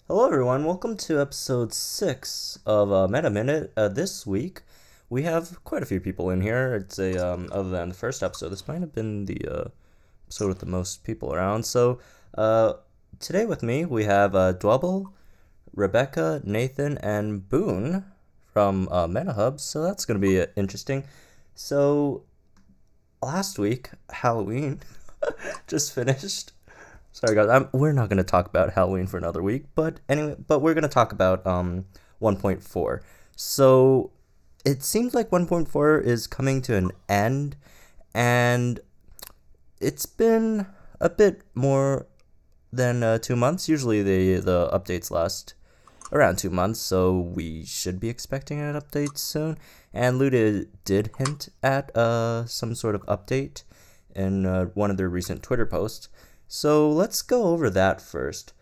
Hello, everyone. Welcome to episode 6 of Metaminute. This week, we have quite a few people in here. It's other than the first episode, this might have been the episode with the most people around. So, uh, today with me, we have Dwebble, Reebeca, Nathan, and Boon from Metahub. So, that's going to be interesting. So, last week, Halloween just finished. Sorry guys, we're not gonna talk about Halloween for another week, but anyway, we're gonna talk about 1.4. So it seems like 1.4 is coming to an end, and it's been a bit more than 2 months. Usually the updates last around 2 months, so we should be expecting an update soon. And Luda did hint at some sort of update in one of their recent Twitter posts. So let's go over that first.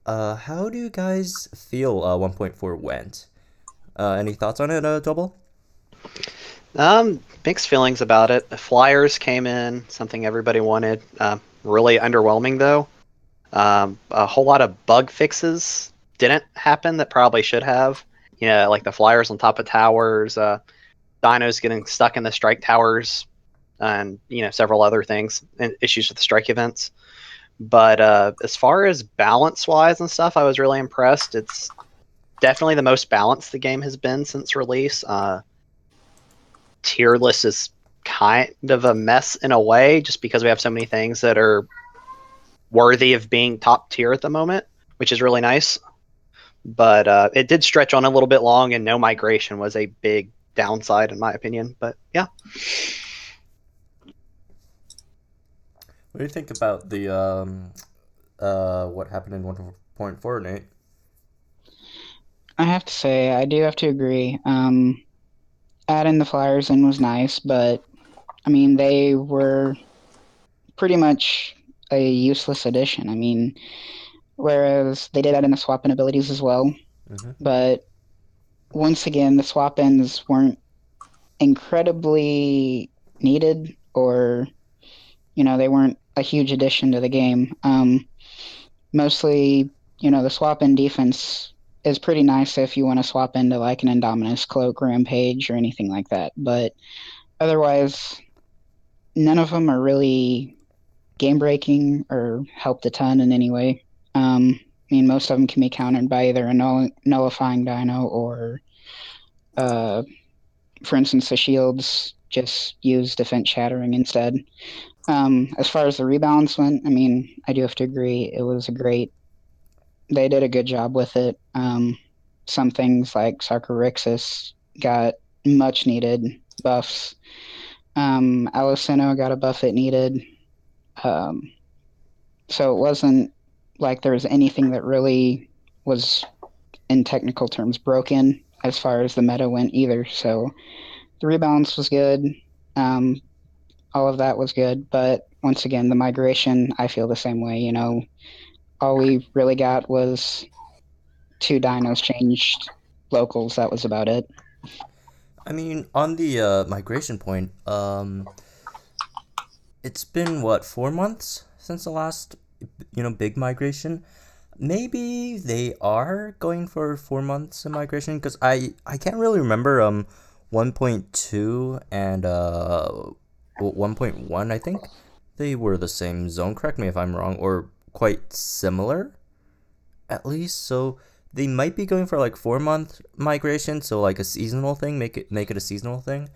How do you guys feel 1.4 went? Any thoughts on it, Double? Mixed feelings about it. The flyers came in, something everybody wanted. Really underwhelming though. A whole lot of bug fixes didn't happen that probably should have. Like the flyers on top of towers, dinos getting stuck in the strike towers, and several other things and issues with the strike events. But as far as balance wise and stuff, I was really impressed. It's definitely the most balanced the game has been since release. Tier list is kind of a mess in a way, just because we have so many things that are worthy of being top tier at the moment, which is really nice. But it did stretch on a little bit long, and no migration was a big downside in my opinion. But yeah. What do you think about the what happened in 1.4, Nate? I have to say, I do have to agree. Adding the flyers in was nice, but I mean, they were pretty much a useless addition. I mean, whereas they did add in the swap in abilities as well, Mm-hmm. but once again, the swap ins weren't incredibly needed, or they weren't a huge addition to the game. Mostly, the swap in defense is pretty nice if you want to swap into like an Indominus Cloak Rampage or anything like that. But otherwise, none of them are really game breaking or helped a ton in any way. I mean, most of them can be countered by either a nullifying dino or, uh, for instance, the shields just use defense shattering instead. As far as the rebalance went, I mean, I do have to agree it was a great. They did a good job with it. Some things like Sarcorixis got much needed buffs. Alicino got a buff it needed. Um, so it wasn't like there was anything that really was, in technical terms, broken as far as the meta went either. So the rebalance was good. Um, all of that was good. But once again, the migration, I feel the same way. All we really got was two dinos changed locals. That was about it. I mean, on the migration point, it's been what, 4 months since the last big migration. Maybe they are going for 4 months of migration because I can't really remember 1.2 and 1.1. I think they were the same zone. Correct me if I'm wrong, or quite similar at least. So they might be going for like 4 month migration, so like a seasonal thing. Make it a seasonal thing,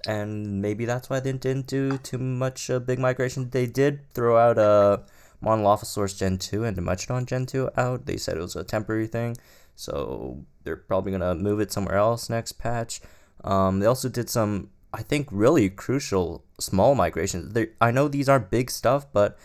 and maybe that's why they didn't do too much big migration. They did throw out a Monolophosaurus Gen 2 and Dimetrodon Gen 2 out. They said it was a temporary thing, so they're probably gonna move it somewhere else next patch. They also did some, I think, really crucial small migrations. I know these aren't big stuff, but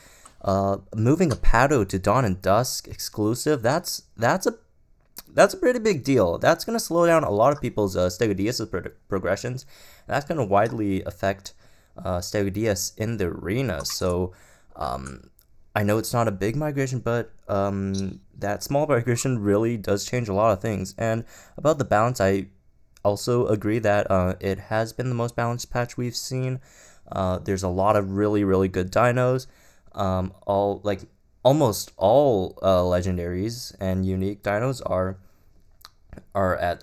moving a Pado to Dawn and Dusk exclusive, that's a pretty big deal. That's going to slow down a lot of people's Stegodius progressions. That's going to widely affect Stegodius in the arena. So I know it's not a big migration, but that small migration really does change a lot of things. And about the balance, I also agree that it has been the most balanced patch we've seen. There's a lot of really, really good dinos. All like almost all legendaries and unique dinos are at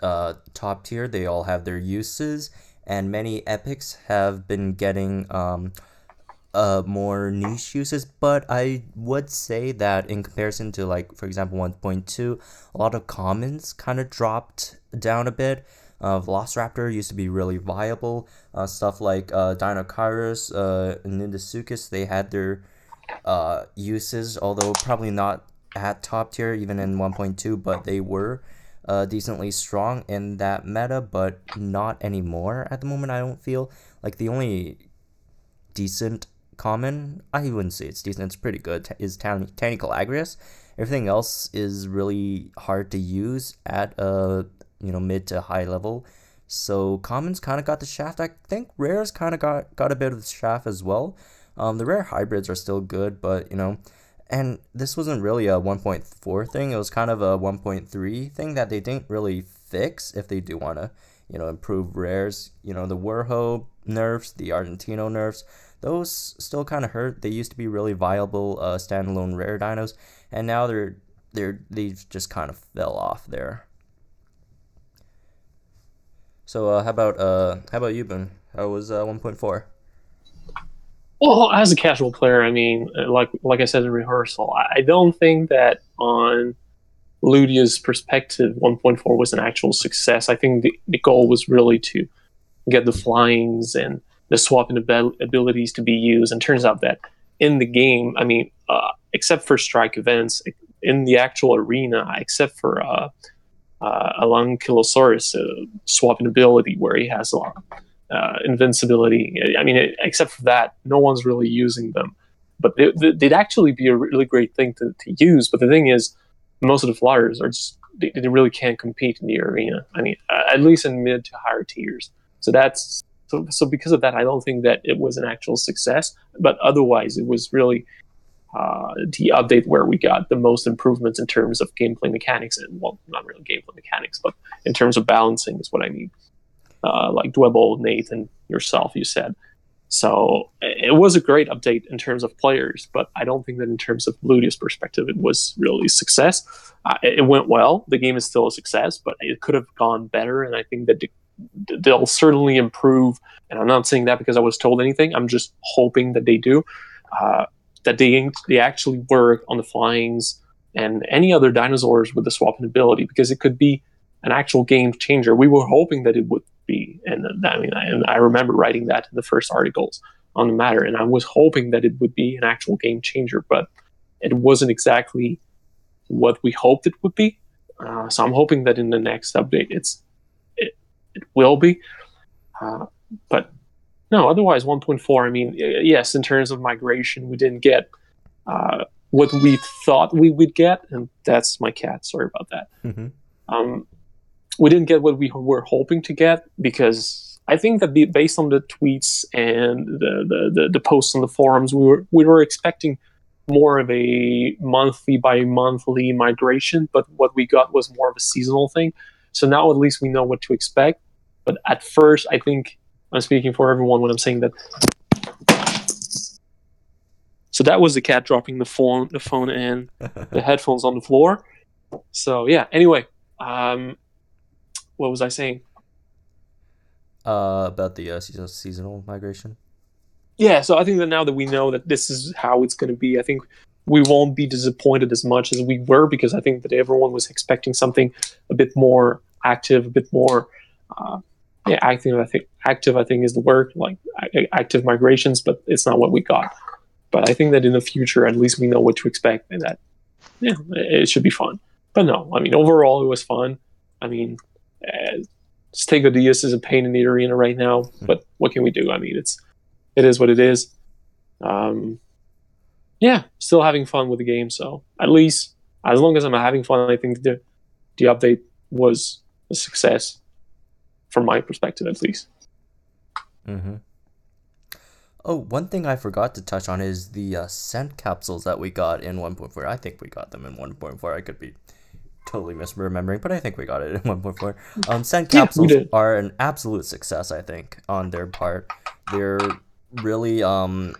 top tier. They all have their uses, and many epics have been getting more niche uses. But I would say that in comparison to, like, for example, 1.2, a lot of commons kind of dropped down a bit. Velociraptor used to be really viable. Stuff like Deinonychus, Nindasuchus, they had their uses, although probably not at top tier even in 1.2, but they were decently strong in that meta, but not anymore at the moment. I don't feel like the only decent common, I wouldn't say it's decent, it's pretty good, is Tanical. Everything else is really hard to use at mid to high level. So commons kind of got the shaft. I think rares kind of got a bit of the shaft as well. The rare hybrids are still good, but and this wasn't really a 1.4 thing. It was kind of a 1.3 thing that they didn't really fix if they do want to, improve rares. The Warho nerfs, the Argentino nerfs, those still kind of hurt. They used to be really viable standalone rare dinos, and now they've just kind of fell off there. So how about you, Boon? How was 1.4? Well, as a casual player, I mean, like I said in rehearsal, I don't think that on Ludia's perspective, 1.4 was an actual success. I think the goal was really to get the flyings and the swapping abilities to be used. And turns out that in the game, I mean, except for strike events, in the actual arena, except for Alankylosaurus swapping ability where he has invincibility. I mean, except for that, no one's really using them. But they'd actually be a really great thing to use. But the thing is, most of the flyers are just they really can't compete in the arena. I mean, at least in mid to higher tiers. So because of that, I don't think that it was an actual success. But otherwise, it was really the update where we got the most improvements in terms of gameplay mechanics, and well, not really gameplay mechanics, but in terms of balancing is what I mean. Like Dwebble, Nathan, yourself, you said. So it was a great update in terms of players, but I don't think that in terms of Ludia's perspective, it was really a success. It went well. The game is still a success, but it could have gone better, and I think that they'll certainly improve. And I'm not saying that because I was told anything. I'm just hoping that they do. That they actually work on the flyings and any other dinosaurs with the swapping ability, because it could be an actual game changer. We were hoping that it would be, and I remember writing that in the first articles on the matter, and I was hoping that it would be an actual game changer, but it wasn't exactly what we hoped it would be. So I'm hoping that in the next update it will be. But no, otherwise 1.4. I mean, yes, in terms of migration, we didn't get what we thought we would get, and that's my cat. Sorry about that. Mm-hmm. We didn't get what we were hoping to get, because I think that based on the tweets and the posts on the forums, we were expecting more of a monthly by monthly migration, but what we got was more of a seasonal thing. So now at least we know what to expect. But at first, I think I'm speaking for everyone when I'm saying that. So that was the cat dropping the phone and the headphones on the floor. So yeah. Anyway, what was I saying? About the seasonal migration. Yeah, so I think that now that we know that this is how it's going to be, I think we won't be disappointed as much as we were, because I think that everyone was expecting something a bit more active, a bit more active. I think is the word, like active migrations, but it's not what we got. But I think that in the future, at least we know what to expect, and that it should be fun. But no, I mean, overall it was fun. I mean, Stegodillas is a pain in the arena right now, but what can we do? I mean, it is what it is. Still having fun with the game. So at least, as long as I'm having fun, I think the update was a success from my perspective, at least. Mm-hmm. Oh, one thing I forgot to touch on is the scent capsules that we got in 1.4. I think we got them in 1.4. I could be totally misremembering, but I think we got it in 1.4. Scent capsules are an absolute success, I think, on their part. They're really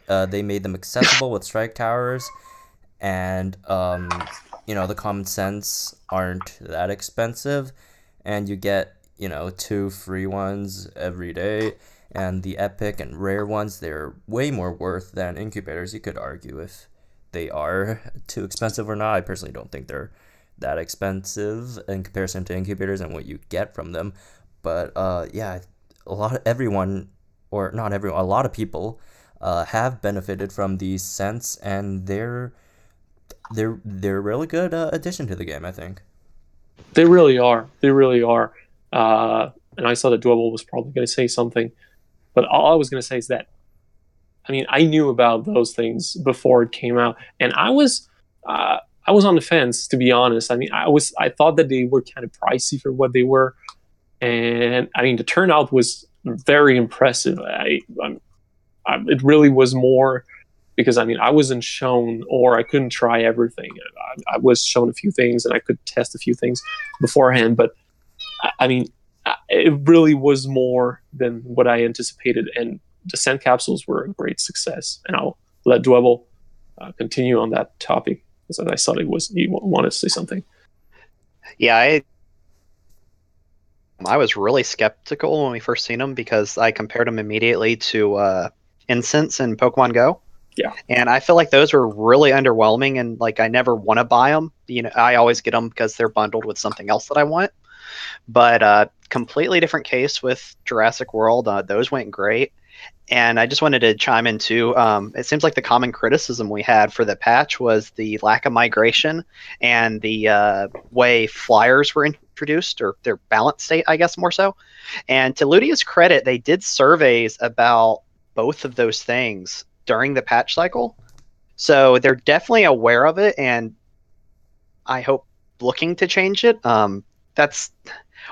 they made them accessible with strike towers, and the common sense aren't that expensive, and you get 2 free ones every day, and the epic and rare ones, they're way more worth than incubators. You could argue if they are too expensive or not. I personally don't think they're that expensive in comparison to incubators and what you get from them. But a lot of people have benefited from these scents, and they're a really good addition to the game, I think. They really are. They really are. And I saw that Dwebble was probably going to say something, but all I was going to say is that, I mean, I knew about those things before it came out, and I was on the fence, to be honest. I mean, I thought that they were kind of pricey for what they were, and I mean, the turnout was very impressive. It really was more because, I mean, I wasn't shown, or I couldn't try everything. I was shown a few things, and I could test a few things beforehand, but I mean, it really was more than what I anticipated, and the scent capsules were a great success. And I'll let Dwebble continue on that topic, because I thought you wanted to say something. Yeah, I was really skeptical when we first seen them, because I compared them immediately to Incense and Pokemon Go. Yeah. And I feel like those were really underwhelming, and like I never want to buy them. I always get them because they're bundled with something else that I want. But completely different case with Jurassic World. Those went great. And I just wanted to chime in too. It seems like the common criticism we had for the patch was the lack of migration and the way flyers were introduced, or their balance state, I guess, more so. And to Ludia's credit, they did surveys about both of those things during the patch cycle. So they're definitely aware of it, and I hope looking to change it. That's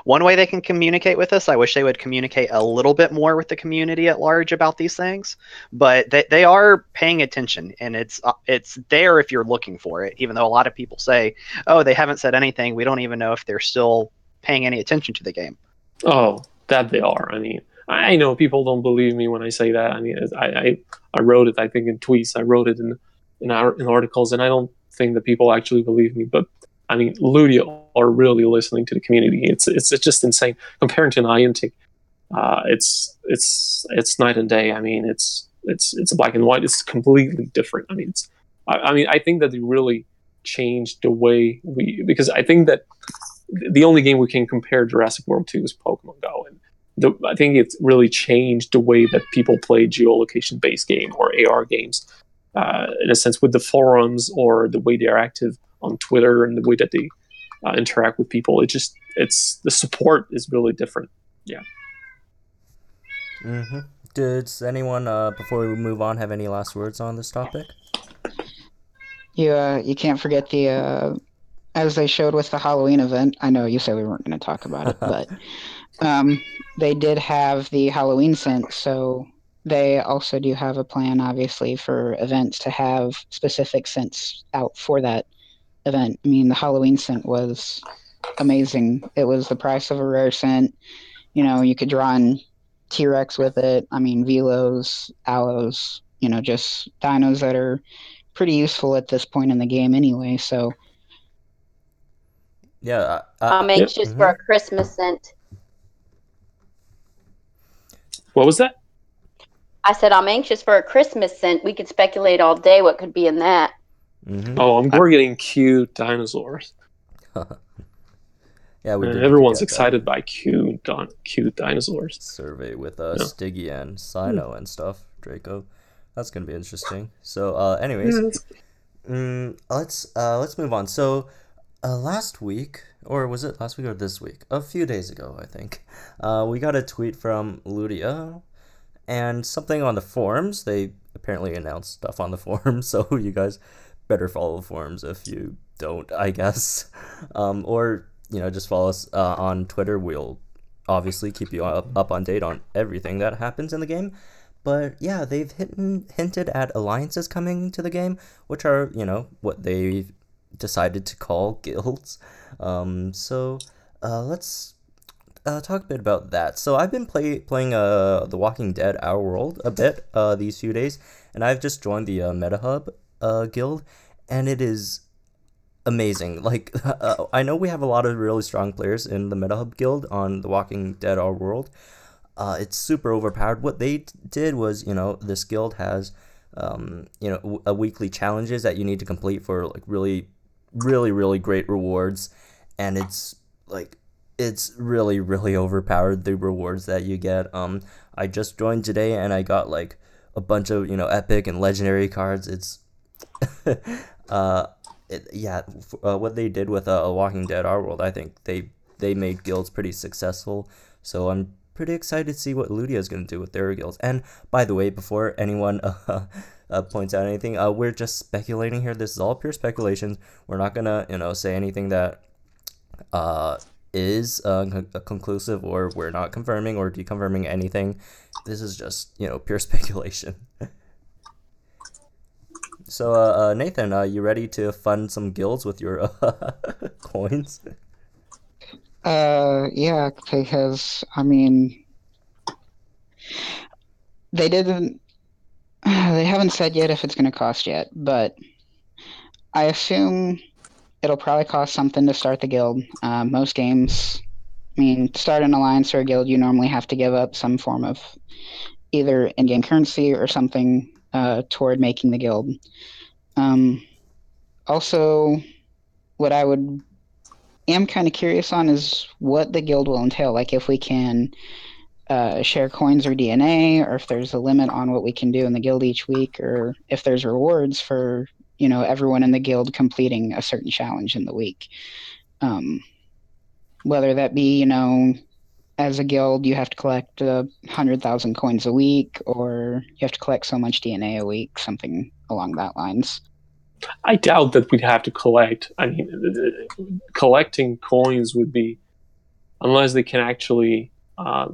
one way they can communicate with us. I wish they would communicate a little bit more with the community at large about these things, but they are paying attention, and it's there if you're looking for it, even though a lot of people say, oh, they haven't said anything. We don't even know if they're still paying any attention to the game. Oh, that they are. I mean, I know people don't believe me when I say that. I mean, I wrote it, I think, in tweets. I wrote it in articles, and I don't think that people actually believe me. But I mean, Ludia are really listening to the community. It's just insane. Comparing to Niantic, it's night and day. I mean, it's black and white. It's completely different. I mean, I think that they really changed the way because I think that the only game we can compare Jurassic World to is Pokemon Go, and I think it's really changed the way that people play geolocation-based game or AR games, in a sense, with the forums or the way they are active on Twitter and the way that they interact with people. It's the support is really different. Yeah. Mm-hmm. Does anyone, before we move on, have any last words on this topic? You can't forget the as they showed with the Halloween event. I know you said we weren't going to talk about it, but they did have the Halloween scent, so they also do have a plan, obviously, for events to have specific scents out for that event. I mean, the Halloween scent was amazing. It was the price of a rare scent. You could draw in T-Rex with it. I mean, Velos, Allos, just dinos that are pretty useful at this point in the game anyway, so... Yeah. I'm anxious for a Christmas scent. What was that? I said I'm anxious for a Christmas scent. We could speculate all day what could be in that. Mm-hmm. Oh, we're getting cute dinosaurs. Yeah, everyone's excited by cute dinosaurs. Survey with Stiggy and Sino and stuff, Draco. That's gonna be interesting. So, anyways, let's move on. So, last week, or was it last week or this week? A few days ago, I think, we got a tweet from Ludia, and something on the forums. They apparently announced stuff on the forums, so you guys better follow the forums if you don't, I guess, or just follow us on Twitter. We'll obviously keep you up on date on everything that happens in the game. But yeah, they've hinted at alliances coming to the game, which are what they decided to call guilds. So let's talk a bit about that. So I've been playing The Walking Dead Our World a bit these few days, and I've just joined the Metahub guild, and it is amazing. Like, I know we have a lot of really strong players in the Metahub guild on The Walking Dead Our World. It's super overpowered. What they did was, this guild has, a weekly challenges that you need to complete for like really, really, really great rewards, and it's really, really overpowered, the rewards that you get. I just joined today and I got like a bunch of epic and legendary cards. It's what they did with Walking Dead Our World, I think they made guilds pretty successful. So I'm pretty excited to see what Ludia is going to do with their guilds. And by the way, before anyone points out anything, we're just speculating here. This is all pure speculation. We're not gonna say anything that is conclusive, or we're not confirming or deconfirming anything. This is just pure speculation. So Nathan, you ready to fund some guilds with your coins? Yeah, because I mean, they haven't said yet if it's going to cost yet, but I assume it'll probably cost something to start the guild. Most games, I mean, to start an alliance or a guild, you normally have to give up some form of either in-game currency or something toward making the guild. Also, what I am kind of curious on is what the guild will entail. Like if we can share coins or DNA, or if there's a limit on what we can do in the guild each week, or if there's rewards for everyone in the guild completing a certain challenge in the week. Whether that be as a guild you have to collect 100,000 coins a week, or you have to collect so much DNA a week, something along that lines. I doubt that we'd have to collect. I mean, collecting coins would be, unless they can actually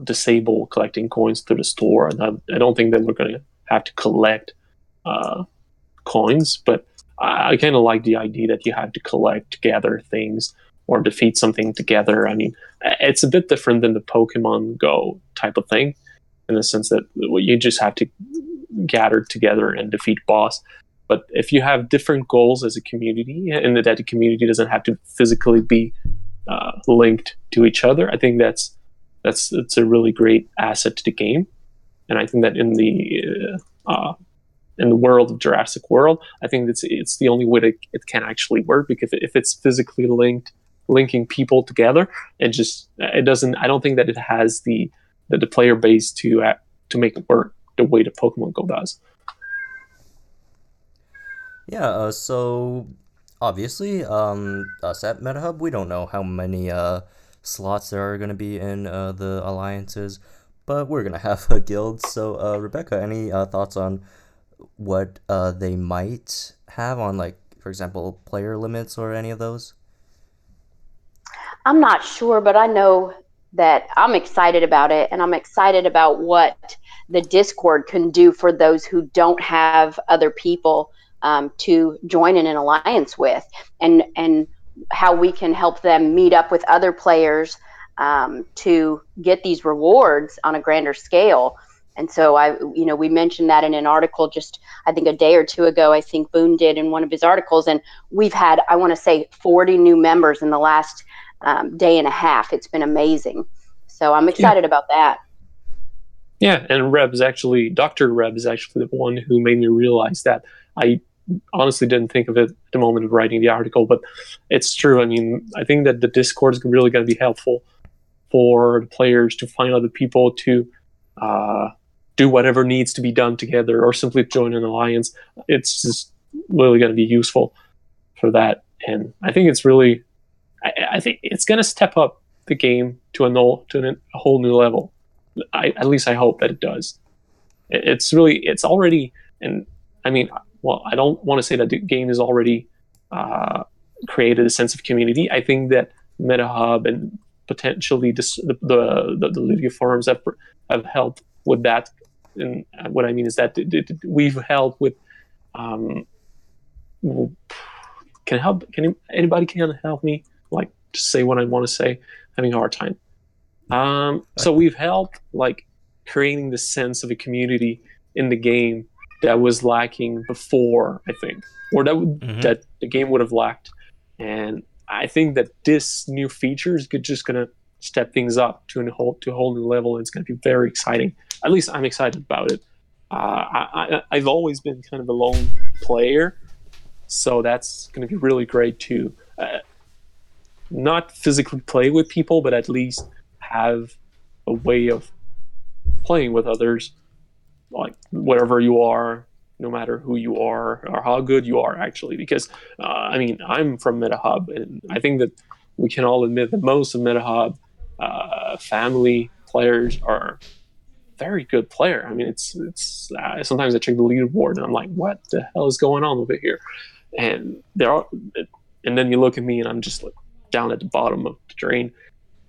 disable collecting coins through the store. And I don't think that we're going to have to collect coins. But I kind of like the idea that you have to collect, gather things, or defeat something together. I mean, it's a bit different than the Pokemon Go type of thing, in the sense that you just have to gather together and defeat boss. But if you have different goals as a community, and that the community doesn't have to physically be linked to each other, I think that's a really great asset to the game. And I think that in the world of Jurassic World, I think it's the only way that it can actually work, because if it's physically linking people together, it doesn't. I don't think that it has the player base to make it work the way the Pokemon Go does. Yeah, so obviously, us at Metahub, we don't know how many slots there are going to be in the alliances, but we're going to have a guild. So, Reebeca, any thoughts on what they might have on, like, for example, player limits or any of those? I'm not sure, but I know that I'm excited about it, and I'm excited about what the Discord can do for those who don't have other people to join in an alliance with, and how we can help them meet up with other players to get these rewards on a grander scale. And so we mentioned that in an article just, I think, a day or two ago. I think Boon did in one of his articles, and we've had, I want to say, 40 new members in the last day and a half. It's been amazing. So I'm excited about that. Yeah, and Dr. Reb is actually the one who made me realize that. I honestly didn't think of it at the moment of writing the article, but it's true. I mean, I think that the Discord is really going to be helpful for the players to find other people to do whatever needs to be done together, or simply join an alliance. It's just really going to be useful for that. And I think it's really, I think it's going to step up the game to a whole new level. At least I hope that it does. It's already, and I mean, well, I don't want to say that the game has already created a sense of community. I think that Metahub and potentially the Ludia forums have helped with that. And what I mean is that we've helped with. Anybody help me? Like, just say what I want to say. Having a hard time. So we've helped, like, creating the sense of a community in the game that was lacking before, I think, or that the game would have lacked. And I think that this new feature is just gonna step things up to a whole new level, and it's gonna be very exciting. At least I'm excited about it. I've always been kind of a lone player, so that's gonna be really great to not physically play with people, but at least have a way of playing with others, like wherever you are, no matter who you are or how good you are, actually. Because I mean, I'm from Metahub, and I think that we can all admit that most of Metahub family players are very good player. I mean, it's sometimes I check the leaderboard and I'm like, what the hell is going on over here? And and then you look at me and I'm just like down at the bottom of the drain.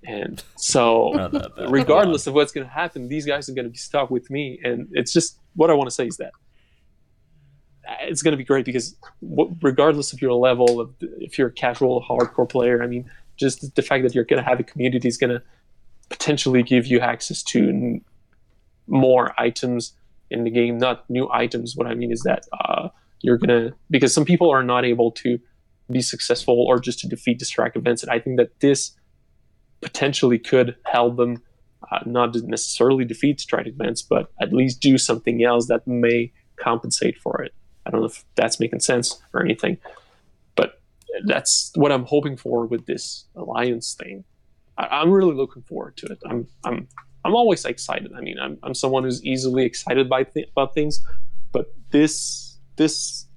And so, regardless of what's going to happen, these guys are going to be stuck with me. And it's just what I want to say is that it's going to be great because regardless of your level, if you're a casual, hardcore player, I mean, just the fact that you're going to have a community is going to potentially give you access to more items in the game. Not new items. What I mean is that you're going to, because some people are not able to be successful or just to defeat distract events. And I think that this potentially could help them not necessarily defeat strike events, but at least do something else that may compensate for it. I don't know if that's making sense or anything, but that's what I'm hoping for with this alliance thing. I'm really looking forward to it. I'm always excited. I mean, I'm someone who's easily excited about things, but this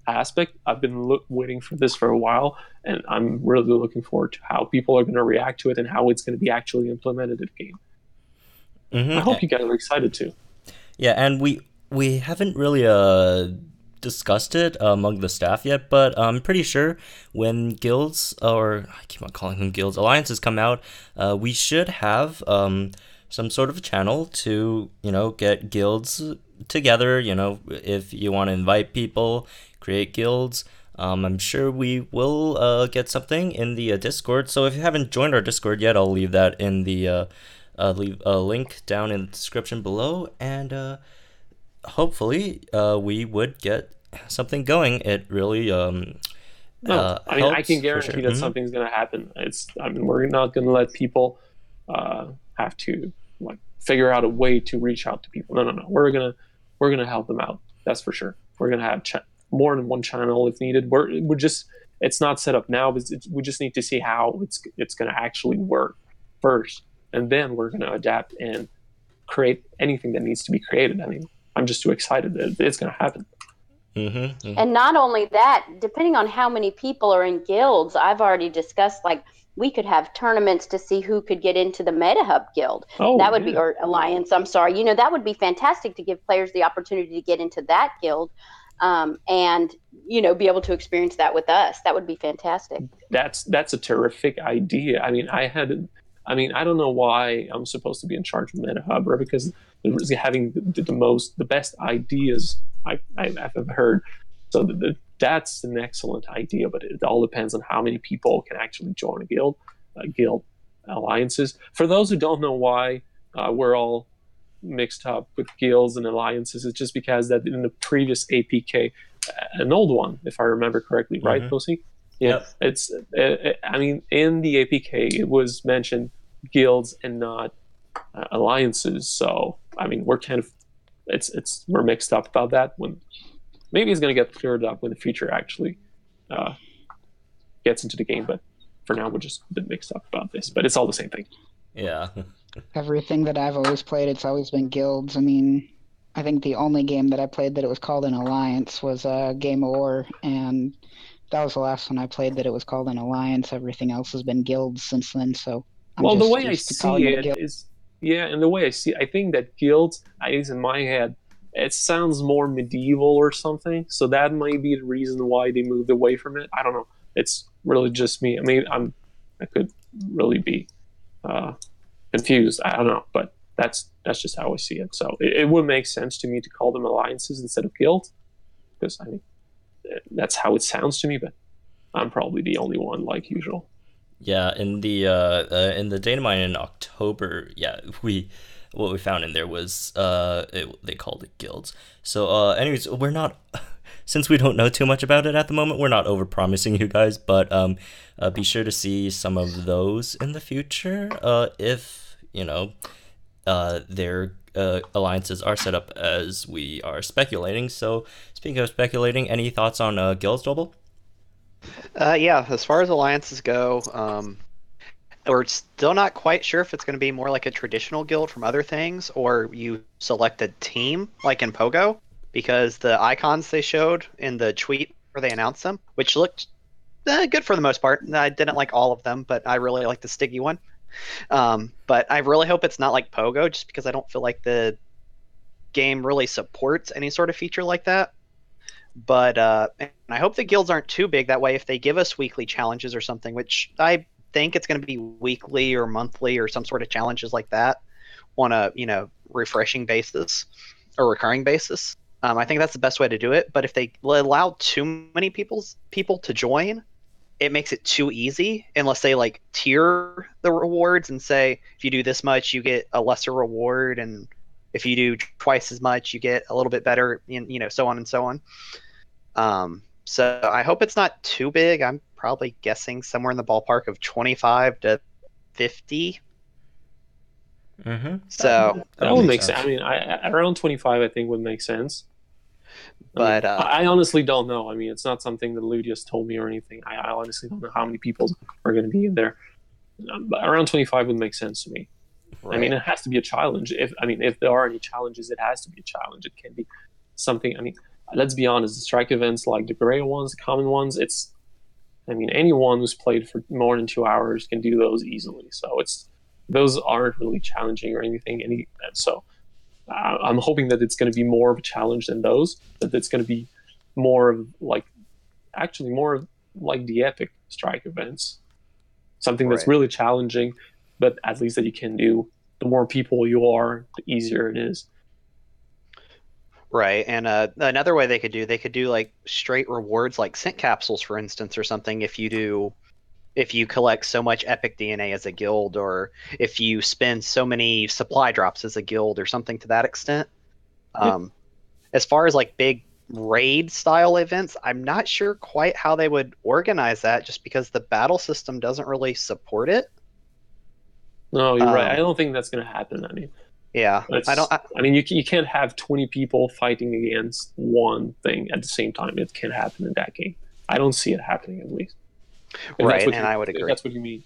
aspect, I've been waiting for this for a while, and I'm really looking forward to how people are going to react to it and how it's going to be actually implemented in the game. I hope you guys are excited too. Yeah, and we haven't really discussed it among the staff yet, but I'm pretty sure when guilds, or I keep on calling them guilds, alliances come out, we should have some sort of a channel to, get guilds together. If you want to invite people, create guilds. I'm sure we will get something in the Discord. So if you haven't joined our Discord yet, I'll leave that in the leave a link down in the description below, and hopefully we would get something going. It really I mean, I can guarantee that something's going to happen. We're not going to let people have to figure out a way to reach out to people. No. We're gonna help them out. That's for sure. We're gonna have more than one channel if needed. It's not set up now, but we just need to see how it's gonna actually work first, and then we're gonna adapt and create anything that needs to be created. I mean, I'm just too excited that it's gonna happen. And not only that, depending on how many people are in guilds, I've already discussed we could have tournaments to see who could get into the Metahub guild. That would be, or alliance, I'm sorry. That would be fantastic to give players the opportunity to get into that guild and, be able to experience that with us. That would be fantastic. That's a terrific idea. I mean, I don't know why I'm supposed to be in charge of Metahub, right? Because having the best ideas I've ever heard. So that's an excellent idea, but it all depends on how many people can actually join a guild alliances. For those who don't know why we're all mixed up with guilds and alliances, it's just because that in the previous APK, an old one, if I remember correctly, right, Pussy? Yeah, it's. I mean, in the APK, it was mentioned guilds and not alliances. So I mean, we're kind of we're mixed up about that. When maybe it's going to get cleared up when the feature actually gets into the game. But for now, we're just a bit mixed up about this. But it's all the same thing. Yeah. Everything that I've always played, it's always been guilds. I mean, I think the only game that I played that it was called an alliance was Game of War, and that was the last one I played that it was called an alliance. Everything else has been guilds since then. So the way I see it is, and the way I see it, I think that guilds, at least in my head, it sounds more medieval or something. So that might be the reason why they moved away from it. I don't know. It's really just me. I mean, I could really be confused. I don't know, but that's just how I see it. So it would make sense to me to call them alliances instead of guilds, because I mean that's how it sounds to me. But I'm probably the only one, like usual. Yeah, in the data mine in October, we what we found in there was they called it guilds. So anyways, we're not since we don't know too much about it at the moment, we're not over promising you guys, but be sure to see some of those in the future if their alliances are set up as we are speculating. So speaking of speculating, any thoughts on guilds, Dwebble? Yeah, as far as alliances go, we're still not quite sure if it's going to be more like a traditional guild from other things, or you select a team like in Pogo, because the icons they showed in the tweet where they announced them, which looked good for the most part. I didn't like all of them, but I really like the Stiggy one. But I really hope it's not like Pogo, just because I don't feel like the game really supports any sort of feature like that. But and I hope the guilds aren't too big. That way, if they give us weekly challenges or something, which I think it's going to be weekly or monthly or some sort of challenges like that on a refreshing basis or recurring basis. I think that's the best way to do it. But if they allow too many people to join, it makes it too easy unless they like tier the rewards and say if you do this much you get a lesser reward, and if you do twice as much you get a little bit better, so on and so on. So I hope it's not too big. I'm probably guessing somewhere in the ballpark of 25 to 50. Mm-hmm. So that would make sense. I mean, around 25 I think would make sense. But I honestly don't know. I mean, it's not something that Ludius told me or anything. I honestly don't know how many people are going to be in there. But around 25 would make sense to me. Right. I mean, it has to be a challenge. If there are any challenges, it has to be a challenge. It can be something. I mean, let's be honest. The strike events, like the gray ones, the common ones, anyone who's played for more than 2 hours can do those easily. So those aren't really challenging or anything. So I'm hoping that it's going to be more of a challenge than those. That it's going to be more of like the epic strike events. Something that's really challenging, but at least that you can do. The more people you are, the easier it is. Right, and another way they could do like straight rewards, like scent capsules, for instance, or something. If you collect so much epic DNA as a guild, or if you spend so many supply drops as a guild, or something to that extent. As far as like big raid style events, I'm not sure quite how they would organize that, just because the battle system doesn't really support it. No, you're right. I don't think that's going to happen. I mean, yeah, you can't have 20 people fighting against one thing at the same time. It can't happen in that game. I don't see it happening, at least. Right, and I would agree. That's what you mean.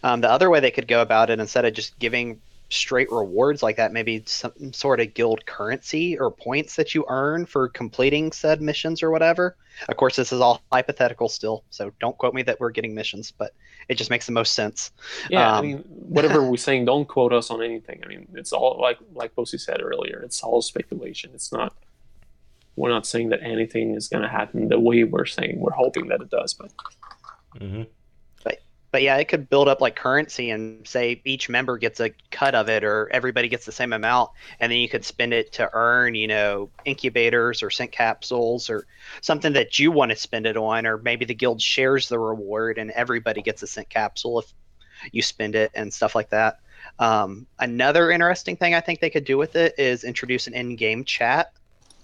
The other way they could go about it, instead of just giving straight rewards like that, maybe some sort of guild currency or points that you earn for completing said missions or whatever. Of course, this is all hypothetical still, so don't quote me that we're getting missions, but it just makes the most sense. Yeah, I mean, whatever we're saying, don't quote us on anything. I mean, it's all like Bosi said earlier, it's all speculation. We're not saying that anything is going to happen the way we're saying. We're hoping that it does, but. Mm-hmm. But yeah, it could build up like currency, and say each member gets a cut of it, or everybody gets the same amount, and then you could spend it to earn, incubators or scent capsules or something that you want to spend it on, or maybe the guild shares the reward and everybody gets a scent capsule if you spend it and stuff like that. Another interesting thing I think they could do with it is introduce an in-game chat.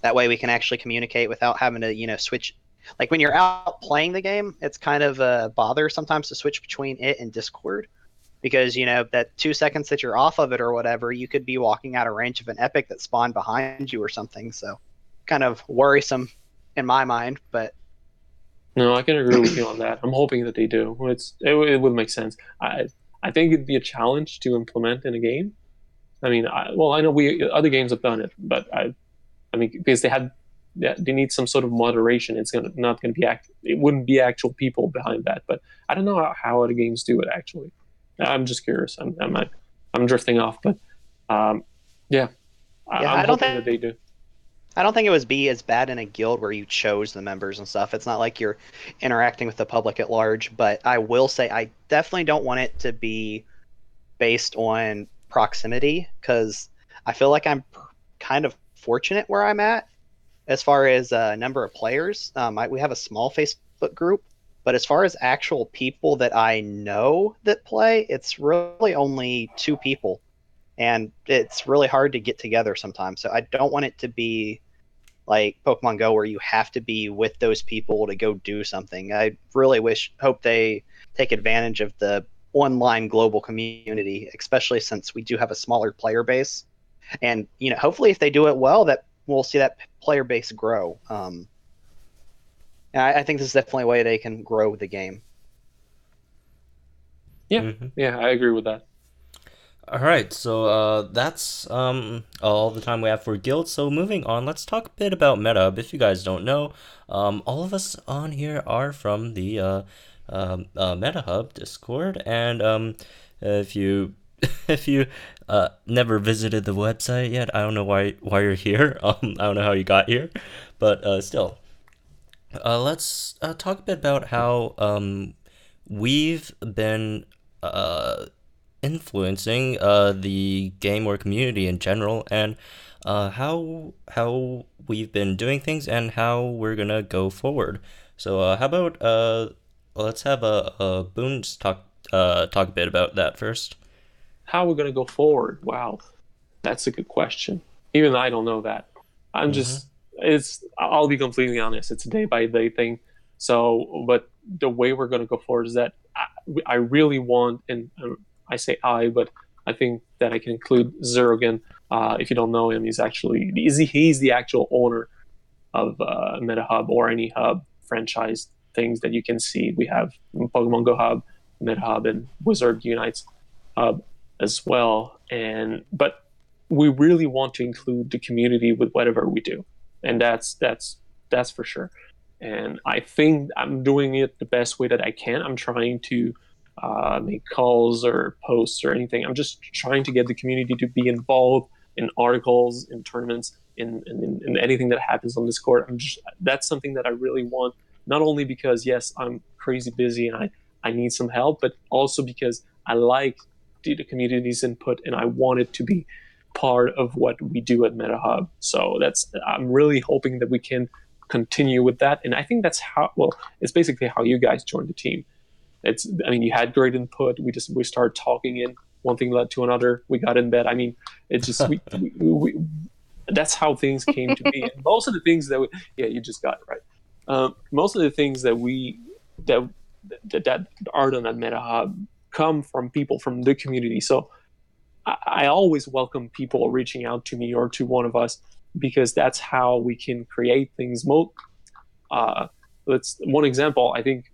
That way we can actually communicate without having to, switch. Like when you're out playing the game, it's kind of a bother sometimes to switch between it and Discord, because that 2 seconds that you're off of it or whatever, you could be walking out of range of an epic that spawned behind you or something. So kind of worrisome in my mind, but no, I can agree with you on that. I'm hoping that they do. It would make sense. I think it'd be a challenge to implement in a game. I mean, I know other games have done it, but I mean, because they need some sort of moderation. It's not going to be it wouldn't be actual people behind that. But I don't know how other games do it. Actually, I'm just curious. I'm drifting off, but I'm hoping that they do. I don't think it would be as bad in a guild where you chose the members and stuff. It's not like you're interacting with the public at large. But I will say I definitely don't want it to be based on proximity, because I feel like I'm kind of fortunate where I'm at as far as number of players. We have a small Facebook group, but as far as actual people that I know that play, it's really only 2 people. and it's really hard to get together sometimes. So I don't want it to be like Pokemon Go where you have to be with those people to go do something. I really hope they take advantage of the online global community, especially since we do have a smaller player base. And hopefully, if they do it well, that we'll see that player base grow. I think this is definitely a way they can grow the game. Yeah, yeah, I agree with that. All right, so that's all the time we have for Guild. So moving on, let's talk a bit about Metahub. If you guys don't know, all of us on here are from the Metahub Discord, and if you if you never visited the website yet, I don't know why you're here. I don't know how you got here, but still, let's talk a bit about how we've been influencing the game or community in general, and how we've been doing things and how we're gonna go forward. So how about let's have a Boon just talk a bit about that first. How we're going to go forward? Wow, that's a good question. Even I don't know that. I'm just, I'll be completely honest, it's a day by day thing. So, but the way we're going to go forward is that I really want, and I say I, but I think that I can include Zerogan. If you don't know him, he's the actual owner of Metahub or any hub franchise things that you can see. We have Pokemon Go Hub, Metahub, and Wizard Unites Hub as well. But we really want to include the community with whatever we do, and that's for sure. And I think I'm doing it the best way that I can. I'm trying to make calls or posts or anything. I'm just trying to get the community to be involved in articles, in tournaments, in anything that happens on Discord. That's something that I really want. Not only because yes, I'm crazy busy and I need some help, but also because I like the community's input and I want it to be part of what we do at MetaHub. So I'm really hoping that we can continue with that. And I think that's it's basically how you guys joined the team. You had great input. We started talking, and one thing led to another. We got in bed. It's just that's how things came to be. And most of the things you just got it right. Most of the things that are done at MetaHub come from people from the community. So I always welcome people reaching out to me or to one of us, because that's how we can create things. That's one example. I think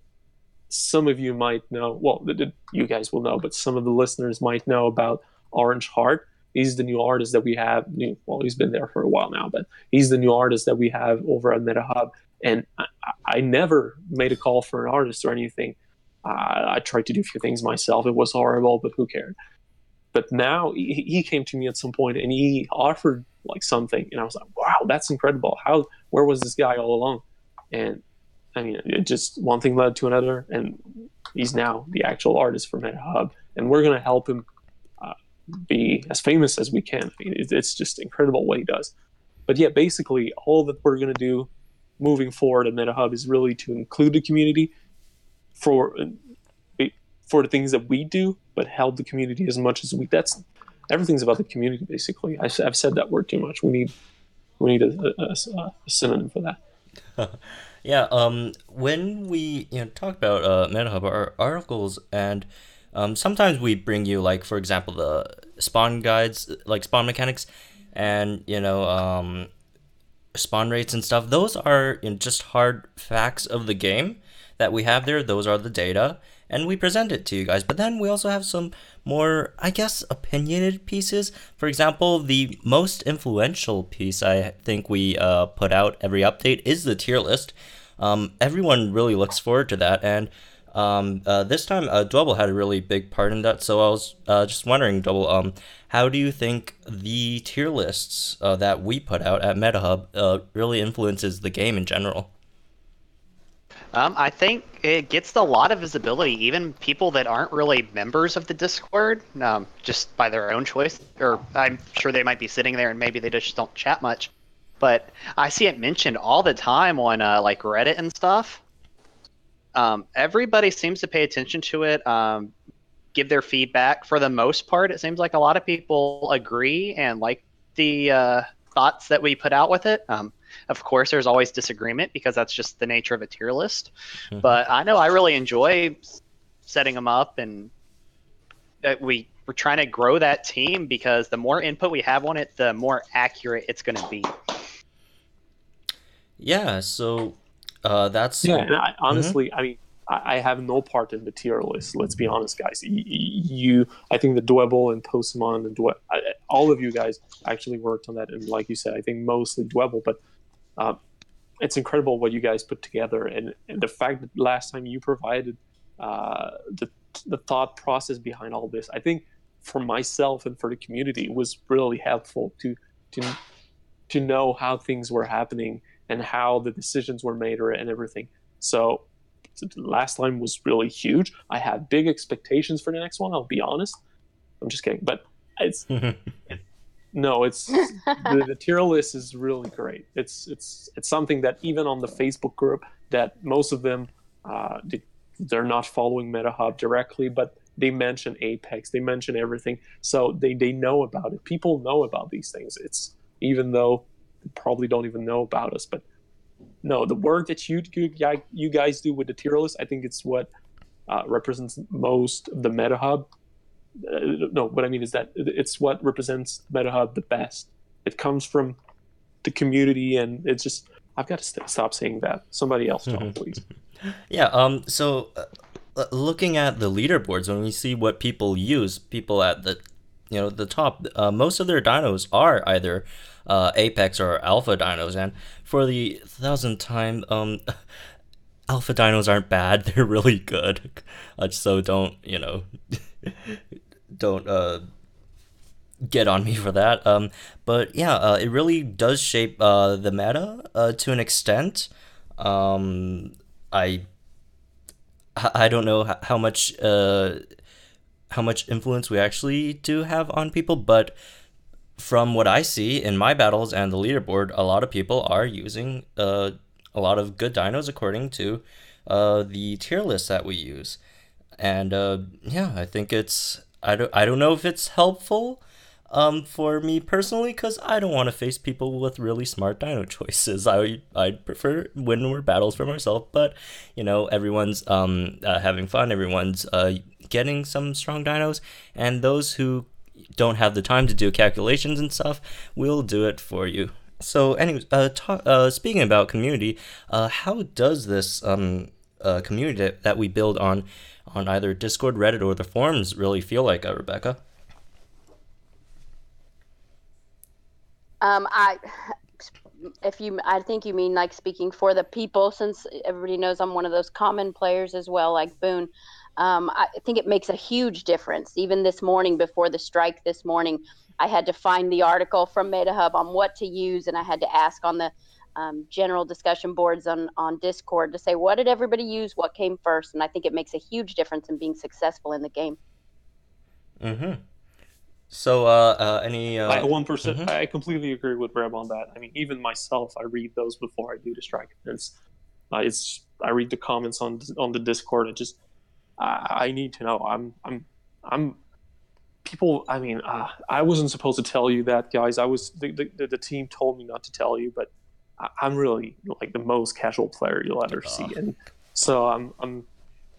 some of you might know, well, you guys will know, but some of the listeners might know about Orange Heart. He's the new artist that we have. He's been there for a while now, but he's the new artist that we have over at MetaHub. And I never made a call for an artist or anything. I tried to do a few things myself. It was horrible, but who cared? But now he came to me at some point and he offered something, and I was like, wow, that's incredible. Where was this guy all along? And it just one thing led to another, and he's now the actual artist for MetaHub, and we're going to help him be as famous as we can. It's just incredible what he does. But yeah, basically all that we're going to do moving forward at MetaHub is really to include the community for the things that we do, but help the community as much as everything's about the community, basically. I've said that word too much. We need a synonym for that. Yeah, when we talk about MetaHub, our articles, and sometimes we bring you, for example, the spawn guides, spawn mechanics, and spawn rates and stuff. Those are just hard facts of the game that we have there. Those are the data, and we present it to you guys. But then we also have some more, I guess, opinionated pieces. For example, the most influential piece I think we put out every update is the tier list. Everyone really looks forward to that, and this time Dwebble had a really big part in that. So I was just wondering, Dwebble, how do you think the tier lists that we put out at MetaHub really influences the game in general? I think it gets a lot of visibility, even people that aren't really members of the Discord, just by their own choice. Or I'm sure they might be sitting there and maybe they just don't chat much. But I see it mentioned all the time on Reddit and stuff. Everybody seems to pay attention to it. give their feedback. For the most part, it seems like a lot of people agree and like the thoughts that we put out with it. Of course, there's always disagreement because that's just the nature of a tier list. Mhm. But I know I really enjoy setting them up, and we're trying to grow that team because the more input we have on it, the more accurate it's going to be. Yeah, so that's Yeah, and Mhm. honestly, I mean, I have no part in the tier list. Let's be honest, guys. I think the Dwebble and Postmon and all of you guys actually worked on that, and like you said, I think mostly Dwebble, but it's incredible what you guys put together, and the fact that last time you provided the thought process behind all this, I think for myself and for the community, it was really helpful to to know how things were happening and how the decisions were made and everything. So the last line was really huge. I had big expectations for the next one. I'll be honest. I'm just kidding, but it's no, it's the tier list is really great. It's something that even on the Facebook group, that most of them they're not following MetaHub directly, but they mention Apex, they mention everything, so they know about it. People know about these things. It's even though they probably don't even know about us, but no, the work that you guys do with the tier list, I think it's what represents most of the MetaHub. No, what I mean is that it's what represents MetaHub the best. It comes from the community, and it's just I've got to stop saying that. Somebody else talk, please. Yeah, so looking at the leaderboards, when we see what people use, people at the top, most of their dinos are either Apex or Alpha dinos, and for the thousandth time, Alpha dinos aren't bad; they're really good. So don't don't get on me for that. But yeah, it really does shape the meta to an extent. Um, I I don't know how much influence we actually do have on people, but from what I see in my battles and the leaderboard, a lot of people are using a lot of good dinos according to the tier list that we use. And yeah, I think I don't know if it's helpful for me personally, because I don't want to face people with really smart dino choices. I'd prefer win more battles for myself, but everyone's having fun, everyone's getting some strong dinos, and those who don't have the time to do calculations and stuff will do it for you. So anyways, speaking about community, how does this community that we build on either Discord, Reddit, or the forums really feel like, Reebeca? I think you mean like speaking for the people, since everybody knows I'm one of those common players as well, like Boon. I think it makes a huge difference. Even this morning, before the strike this morning, I had to find the article from Metahub on what to use, and I had to ask on the general discussion boards on Discord to say, what did everybody use, what came first, and I think it makes a huge difference in being successful in the game. Mm-hmm. So, any? 1%. Mhm. I completely agree with Reb on that. I mean, even myself, I read those before I do the strike. It's I read the comments on the Discord. And just I need to know. I'm people. I mean, I wasn't supposed to tell you that, guys. I was the team told me not to tell you, but I'm really like the most casual player you'll ever see, and so I'm.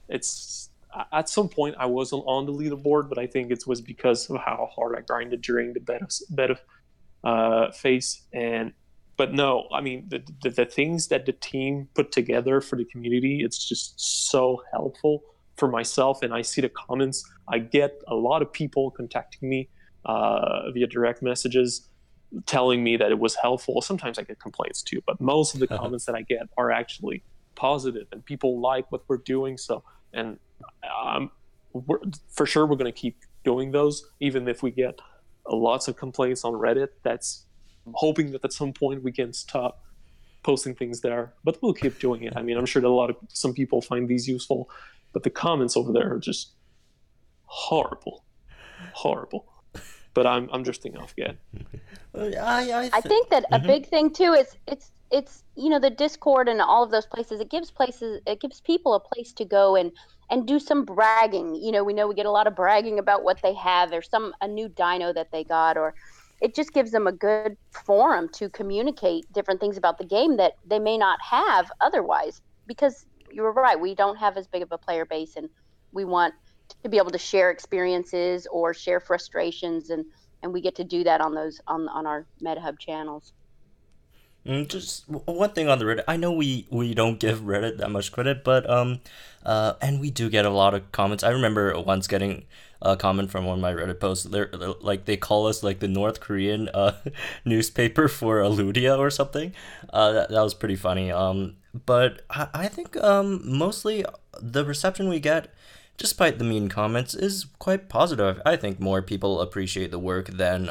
It's at some point I wasn't on the leaderboard, but I think it was because of how hard I grinded during the beta phase. And but no, I mean the things that the team put together for the community, it's just so helpful for myself. And I see the comments. I get a lot of people contacting me via direct messages telling me that it was helpful. Sometimes I get complaints too, but most of the comments that I get are actually positive, and people like what we're doing. So, and for sure we're going to keep doing those, even if we get lots of complaints on Reddit. I'm hoping that at some point we can stop posting things there, but we'll keep doing it. I mean, I'm sure that some people find these useful, but the comments over there are just horrible. But I'm drifting off again. I think that a big thing too is it's the Discord and all of those places. It gives people a place to go and do some bragging. We know we get a lot of bragging about what they have, or a new dino that they got, or it just gives them a good forum to communicate different things about the game that they may not have otherwise. Because you were right, we don't have as big of a player base, and we want to be able to share experiences or share frustrations, and we get to do that on our MetaHub channels. Just one thing on the Reddit. I know we don't give Reddit that much credit, but and we do get a lot of comments. I remember once getting a comment from one of my Reddit posts. They're like they call us like the North Korean newspaper for Ludia or something. That was pretty funny. But I think mostly the reception we get, despite the mean comments, is quite positive. I think more people appreciate the work than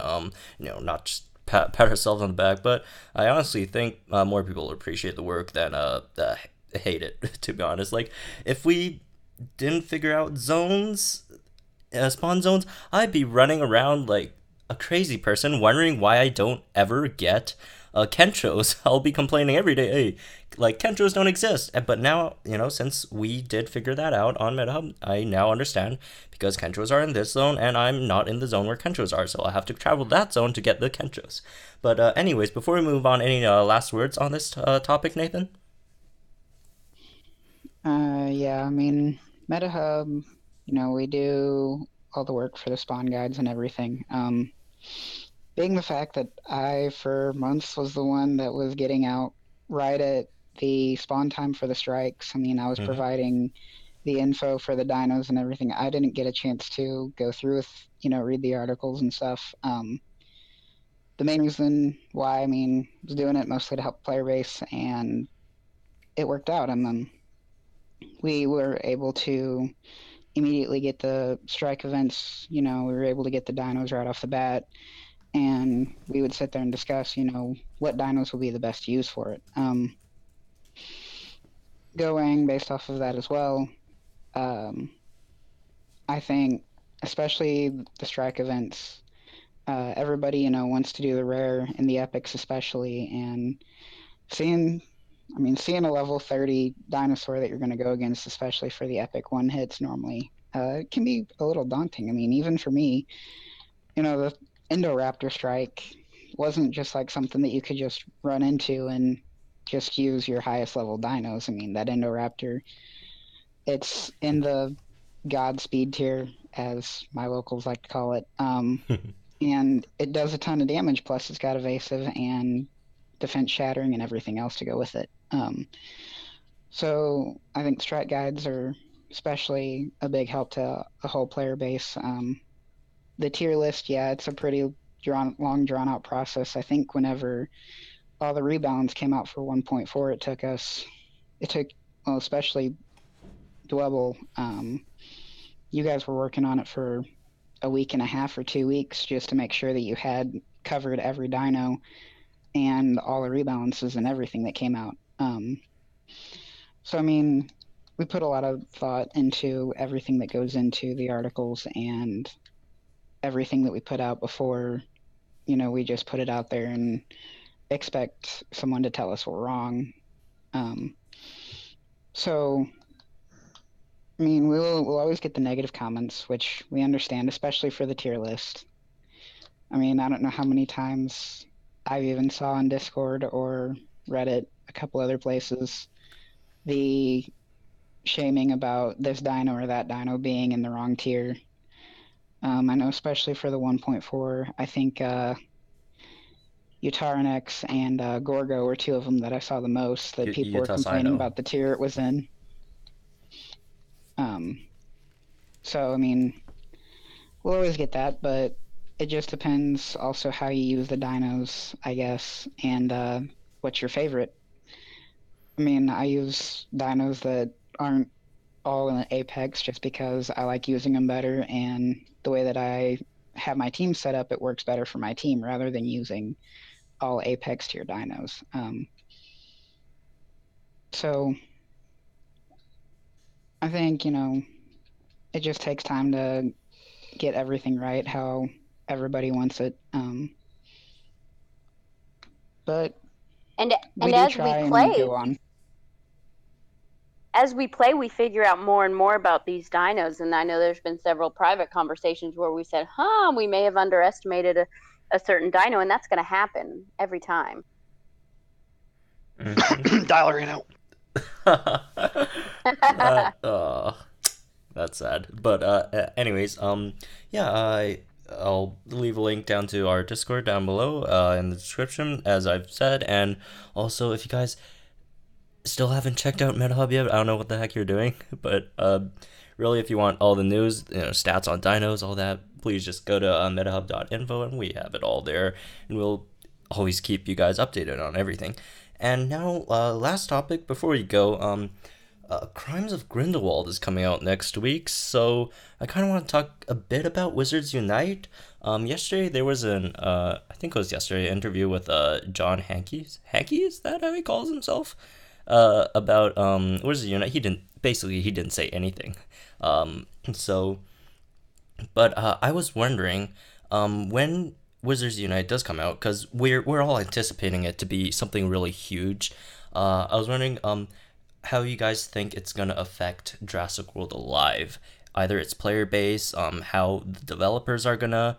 not just pat ourselves on the back, but I honestly think more people appreciate the work than hate it. To be honest, like if we didn't figure out zones, spawn zones, I'd be running around like a crazy person, wondering why I don't ever get Kenchos. I'll be complaining every day, hey, like Kenchos don't exist. But now, since we did figure that out on MetaHub, I now understand because Kenchos are in this zone and I'm not in the zone where Kenchos are, so I have to travel that zone to get the Kenchos. But anyways, before we move on, any last words on this topic, Nathan? Yeah, I mean, MetaHub, we do all the work for the spawn guides and everything. Being the fact that I, for months, was the one that was getting out right at the spawn time for the strikes. I mean, I was providing the info for the dinos and everything. I didn't get a chance to go through with, read the articles and stuff. The main reason why, I mean, was doing it mostly to help player base, and it worked out. And then we were able to immediately get the strike events. We were able to get the dinos right off the bat, and we would sit there and discuss, what dinos will be the best use for it. Going based off of that as well, I think, especially the strike events, everybody, wants to do the rare and the epics, especially, and seeing. I mean, seeing a level 30 dinosaur that you're going to go against, especially for the epic one hits normally, it can be a little daunting. I mean, even for me, the Indoraptor strike wasn't just like something that you could just run into and just use your highest level dinos. I mean, that Indoraptor, it's in the Godspeed tier, as my locals like to call it. And it does a ton of damage, plus it's got evasive and defense shattering and everything else to go with it. So I think strat guides are especially a big help to the whole player base. The tier list, yeah, it's a pretty long drawn out process. I think whenever all the rebounds came out for 1.4, well, especially Dwebble, you guys were working on it for a week and a half or 2 weeks just to make sure that you had covered every dino and all the rebalances and everything that came out. So, I mean, we put a lot of thought into everything that goes into the articles and everything that we put out before, we just put it out there and expect someone to tell us we're wrong. So, I mean, we'll always get the negative comments, which we understand, especially for the tier list. I mean, I don't know how many times I've even saw on Discord or Reddit, a couple other places, the shaming about this dino or that dino being in the wrong tier. I know especially for the 1.4, I think Utarenex and Gorgo were two of them that I saw the most that people were Utah complaining Sino. about the tier it was in. So, I mean, we'll always get that, but it just depends also how you use the dinos, I guess, and what's your favorite. I mean, I use dinos that aren't all in Apex just because I like using them better, and the way that I have my team set up, it works better for my team rather than using all Apex tier dinos. So I think, it just takes time to get everything right, how everybody wants it. But And we do as try we and play, go on. we figure out more and more about these dinos. And I know there's been several private conversations where we said, we may have underestimated a certain dino, and that's going to happen every time. Dial ran out. That's sad. But anyways, I'll leave a link down to our Discord down below in the description, as I've said. And also, if you guys still haven't checked out Metahub yet, I don't know what the heck you're doing. But really, if you want all the news, stats on dinos, all that, please just go to Metahub.info, and we have it all there. And we'll always keep you guys updated on everything. And now, last topic before we go, Crimes of Grindelwald is coming out next week, so I kind of want to talk a bit about Wizards Unite. Yesterday there was I think it was yesterday, an interview with John Hankey. Hankey, is that how he calls himself? About Wizards Unite. He didn't say anything. But I was wondering, when Wizards Unite does come out, because we're all anticipating it to be something really huge. I was wondering how you guys think it's gonna affect Jurassic World Alive, either its player base, how the developers are gonna,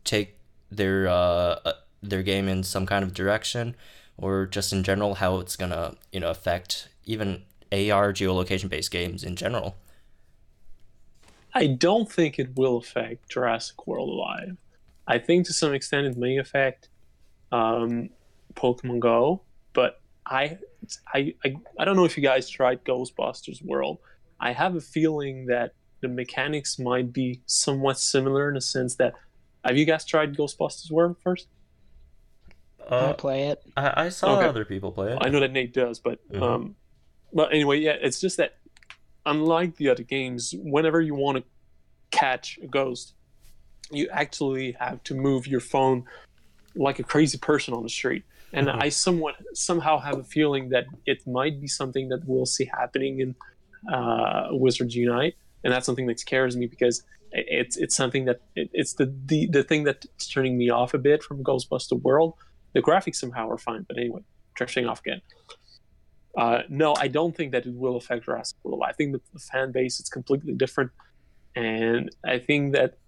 take their game in some kind of direction, or just in general how it's gonna affect even AR geolocation based games in general. I don't think it will affect Jurassic World Alive. I think to some extent it may affect Pokemon Go, but I don't know if you guys tried Ghostbusters World. I have a feeling that the mechanics might be somewhat similar in the sense that, have you guys tried Ghostbusters World first? I play it. I saw other people play it. I know that Nate does, but anyway, yeah, it's just that unlike the other games, whenever you want to catch a ghost, you actually have to move your phone like a crazy person on the street. And I somehow have a feeling that it might be something that we'll see happening in Wizards Unite, and that's something that scares me, because it's something that it's the thing that's turning me off a bit from Ghostbuster World. The graphics somehow are fine, but anyway, drifting off again. No, I don't think that it will affect Jurassic World. I think the fan base is completely different, and I think that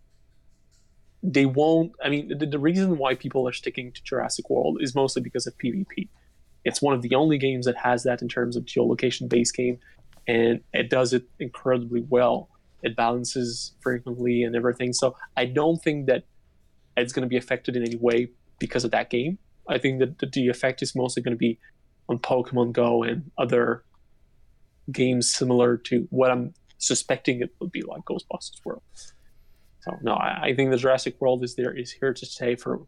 they won't. I mean, the reason why people are sticking to Jurassic World is mostly because of PvP. It's one of the only games that has that in terms of geolocation-based game, and it does it incredibly well. It balances frequently and everything. So I don't think that it's going to be affected in any way because of that game. I think that the effect is mostly going to be on Pokemon Go and other games similar to what I'm suspecting it would be like Ghostbusters World. So no, I think the Jurassic World is here to stay for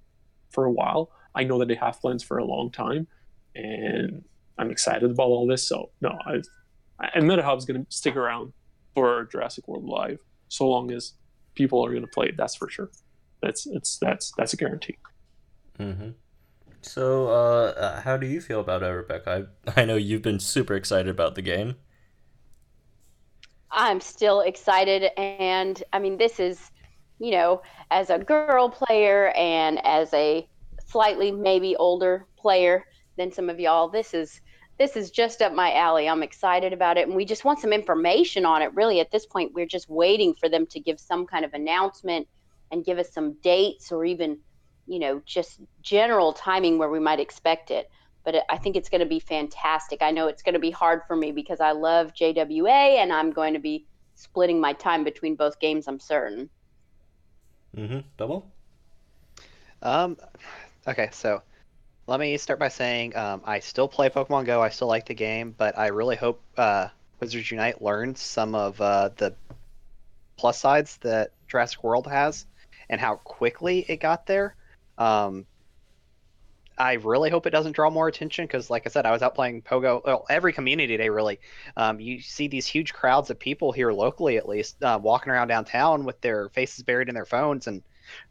a while. I know that they have plans for a long time, and I'm excited about all this. So no, and Metahub is going to stick around for Jurassic World Live so long as people are going to play it. That's for sure. That's a guarantee. Mm-hmm. So, how do you feel about it, Reebeca? I know you've been super excited about the game. I'm still excited, and I mean, this is, as a girl player and as a slightly maybe older player than some of y'all, this is just up my alley. I'm excited about it, and we just want some information on it. Really, at this point, we're just waiting for them to give some kind of announcement and give us some dates, or even, just general timing where we might expect it. But I think it's going to be fantastic. I know it's going to be hard for me because I love JWA, and I'm going to be splitting my time between both games, I'm certain. Mm-hmm. Dwebble? Okay, so let me start by saying I still play Pokemon Go. I still like the game, but I really hope Wizards Unite learns some of the plus sides that Jurassic World has and how quickly it got there. I really hope it doesn't draw more attention because, like I said, I was out playing Pogo. Well, every community day, really. You see these huge crowds of people here locally, at least, walking around downtown with their faces buried in their phones. And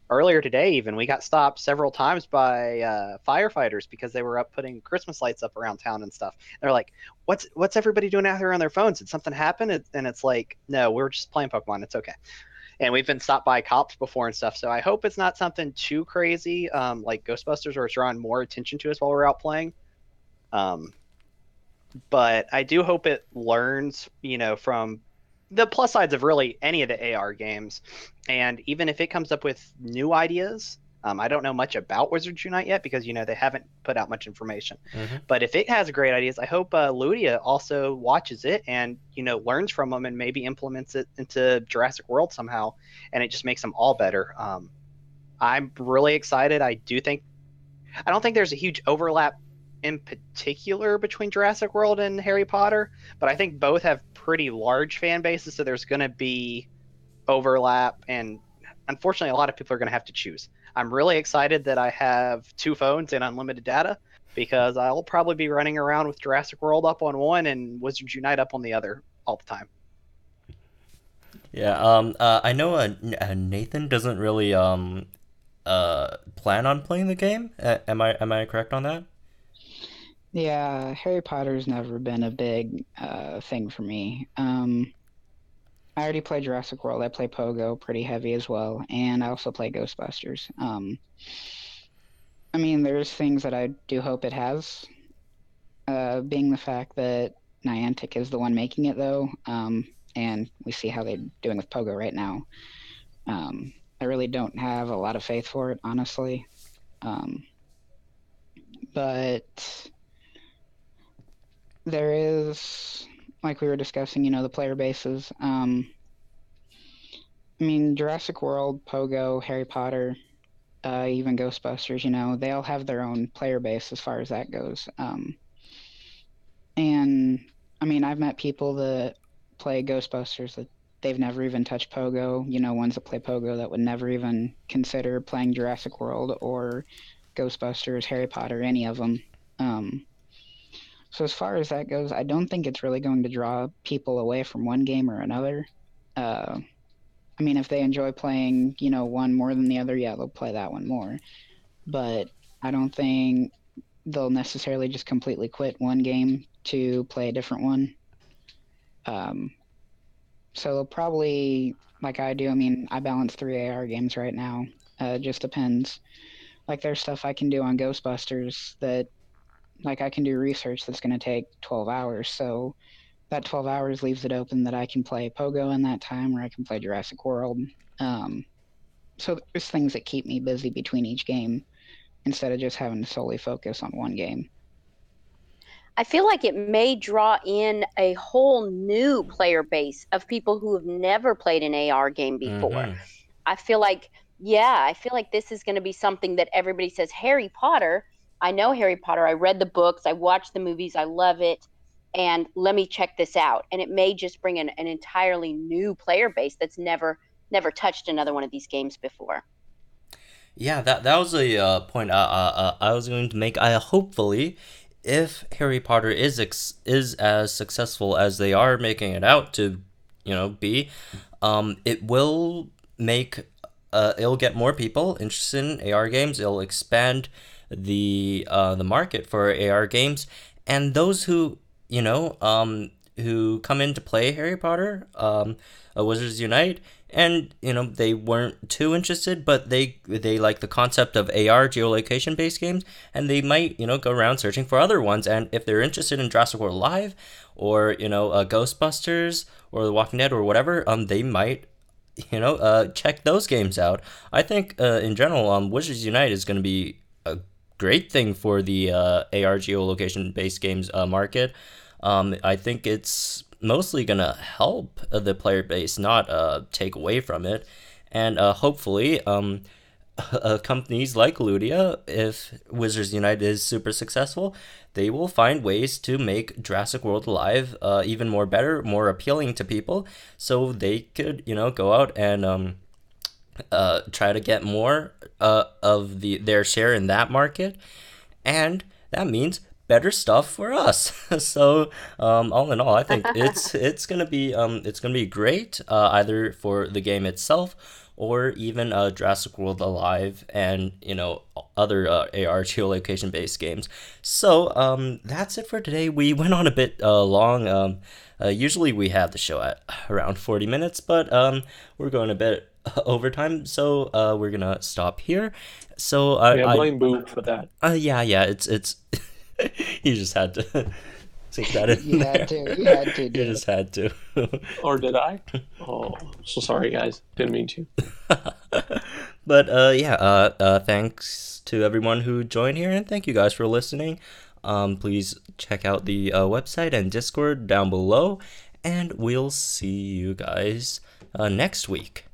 earlier today, even, we got stopped several times by firefighters because they were up putting Christmas lights up around town and stuff. They're like, "What's everybody doing out here on their phones? Did something happen?" And it's like, "No, we're just playing Pokemon. It's okay." and we've been stopped by cops before and stuff. So I hope it's not something too crazy, like Ghostbusters, where it's drawing more attention to us while we're out playing. But I do hope it learns, from the plus sides of really any of the AR games. And even if it comes up with new ideas, I don't know much about Wizards Unite yet because, they haven't put out much information. But if it has great ideas, I hope Ludia also watches it and, learns from them and maybe implements it into Jurassic World somehow. And it just makes them all better. I'm really excited. I don't think there's a huge overlap in particular between Jurassic World and Harry Potter, but I think both have pretty large fan bases, so there's going to be overlap, and unfortunately, a lot of people are going to have to choose. I'm really excited that I have 2 phones and unlimited data because I'll probably be running around with Jurassic World up on one and Wizards Unite up on the other all the time. Yeah, I know Nathan doesn't really plan on playing the game. Am I correct on that? Yeah, Harry Potter's never been a big thing for me. I already play Jurassic World. I play Pogo pretty heavy as well, and I also play Ghostbusters. I mean, there's things that I do hope it has, being the fact that Niantic is the one making it, though, and we see how they're doing with Pogo right now. I really don't have a lot of faith for it, honestly. But there is, like we were discussing, the player bases. I mean, Jurassic World, Pogo, Harry Potter, even Ghostbusters, they all have their own player base as far as that goes. And I mean, I've met people that play Ghostbusters that they've never even touched Pogo, ones that play Pogo that would never even consider playing Jurassic World or Ghostbusters, Harry Potter, any of them. So as far as that goes, I don't think it's really going to draw people away from one game or another. I mean, if they enjoy playing, one more than the other, yeah, they'll play that one more. But I don't think they'll necessarily just completely quit one game to play a different one. So they'll probably, like I do, I mean, I balance 3 AR games right now. It just depends. Like, there's stuff I can do on Ghostbusters that, like, I can do research that's going to take 12 hours. So that 12 hours leaves it open that I can play Pogo in that time, or I can play Jurassic World. So there's things that keep me busy between each game instead of just having to solely focus on one game. I feel like it may draw in a whole new player base of people who have never played an AR game before. I feel like this is going to be something that everybody says, Harry Potter. I know Harry Potter. I read the books. I watched the movies. I love it. And let me check this out. And it may just bring in an entirely new player base that's never touched another one of these games before. Yeah, that was a point I was going to make. Hopefully, if Harry Potter is as successful as they are making it out to, be, it will make it'll get more people interested in AR games. It'll expand the market for AR games, and those who who come in to play Harry Potter, Wizards Unite, and they weren't too interested, but they like the concept of AR geolocation based games, and they might go around searching for other ones. And if they're interested in Jurassic World Live, or Ghostbusters, or The Walking Dead, or whatever, they might check those games out. I think in general, Wizards Unite is going to be a great thing for the AR geolocation based games market. I think it's mostly going to help the player base, not take away from it. And hopefully, companies like Ludia, if Wizards Unite is super successful, they will find ways to make Jurassic World Live even more better, more appealing to people, so they could, go out and try to get more of their share in that market. And that means better stuff for us. So all in all, I think it's gonna be great, either for the game itself or even Jurassic World Alive and, other AR geolocation based games. So that's it for today. We went on a bit long. Usually we have the show at around 40 minutes, but we're going a bit overtime, so we're gonna stop here. So Yeah, blame Boon for that. yeah, it's you just had to sink that in You there. had to. You had to. You Dude. just had to. Or did I? Oh, so sorry, guys. Didn't mean to. But thanks to everyone who joined here, and thank you guys for listening. Please check out the website and Discord down below, and we'll see you guys next week.